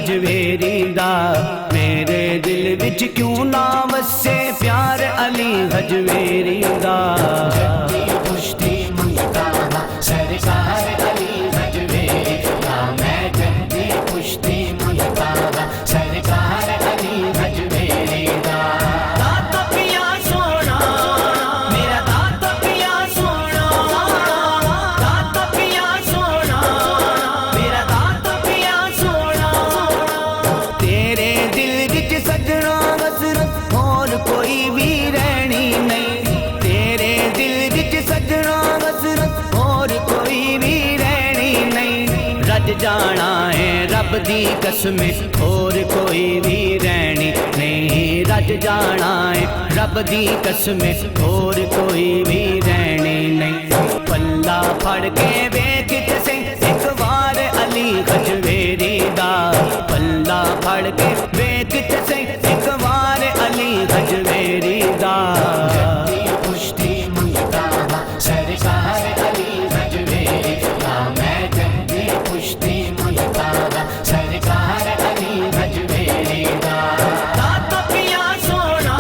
ہجویری دا میرے دل وچ کیوں نہ وسے پیار علی ہجویری دا جدی پشتی منگتا سرکار علی ہجویری دا میں جدی پشتی منگتا سرکار علی ہجویری دا داتا پیا سونا میرا داتا پیا سونا داتا پیا سونا میرا داتا پیا سونا تیرے دل وچ سجنا حسرت اور کوئی بھی رہنی نہیں تیرے دل وچ سجنا حسرت اور کوئی بھی رہنی نہیں رج جانا ہے رب دی قسم اور کوئی بھی رہنی نہیں رج جانا ہے رب دی قسم اور کوئی بھی رہنی نہیں پلہ پھڑ کے ویکھ تے ایک بار علی ہجویری دا پلہ پھڑ کے ویکھ تے ایک بار علی ہجویری دا جدی پشتی منگتا سرکار علی ہجویری دا میں جدی پشتی منگتا سرکار علی ہجویری دا داتا پیا سونا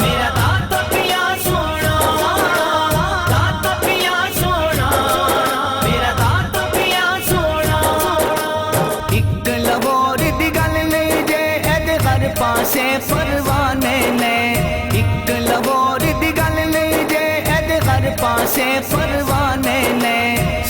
میرا داتا پیا سونا داتا پیا سونا میرا داتا پیا سونا ایک لاہور دی گل نہیں جے اے ہر پاسے پروانے نے ایک لاہور دی گل نہیں جے اے ہر پاسے پروانے نے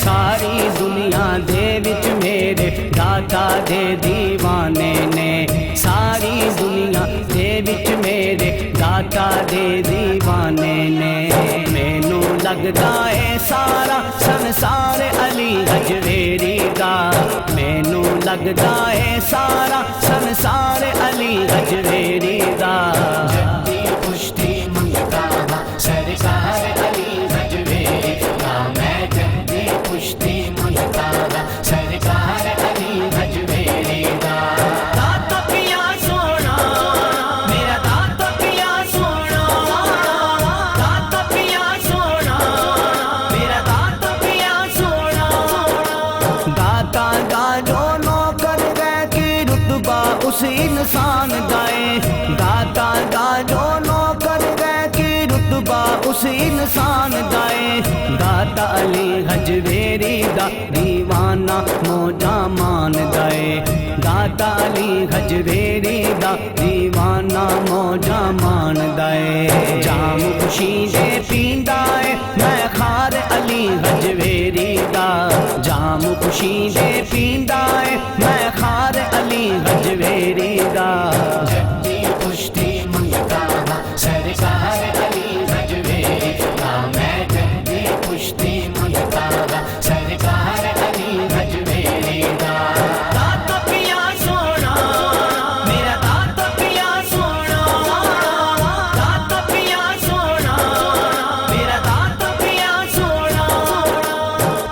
ساری دنیا دے وچ میرے داتا دے دیوانے نے ساری دنیا دے وچ میرے داتا دے دیوانے نے مینوں لگدا ہے سارا سنسار علی ہجویری دا مینوں لگدا ہے سارا سنسار علی ہجویری دا جدی پشتی منگتا سرکار علی ہجویری دا میں جدی پشتی منگتا سرکار علی ہجویری دا داتا پیا سونا میرا داتا پیا سونا داتا پیا سونا میرا داتا پیا سونا داتا دا جو نوکر گئے کی رتبہ اس انسان دائے داتا دا جو نوکر گئے کی رتبہ اس انسان دائے داتا علی ہجویری دا دیوانہ موجہ مان دائے داتا علی ہجویری دا دیوانہ موجہ مان دائے جام خوشی دے پیندا ہے میں خار علی ہجویری دا جام خوشی دے پیندا ہے میں خار علی ہجویری دا جدی پشتی منگتا سرکار علی ہجویری دا میں جدی پشتی منگتا سرکار علی ہجویری دا داتا پیا سونا میرا داتا پیا سونا داتا پیا سونا میرا داتا پیا سونا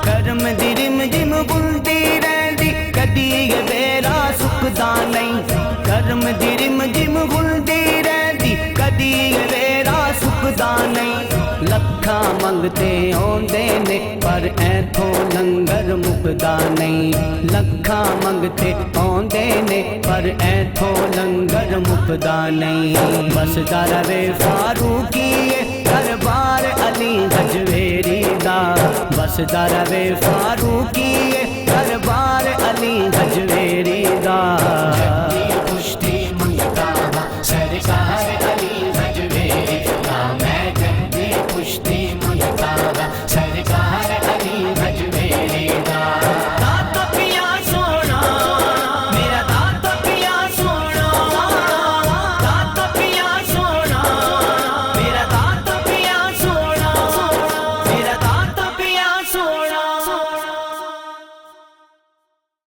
کرم دی رم جم بلدی رہندی کدی میرا سکدا نہیں کرم دی رم جم بلدی رہندی کدی میرا سکدا نہیں لکھاں منگتے آندے نے پر ایتھوں لنگر مکدا نہیں لکھاں منگتے آندے نے پر ایتھوں لنگر مکدا نہیں بس رہے فاروقی دربار علی ہجویری دا بس رہے فاروقی دربار علی ہجویری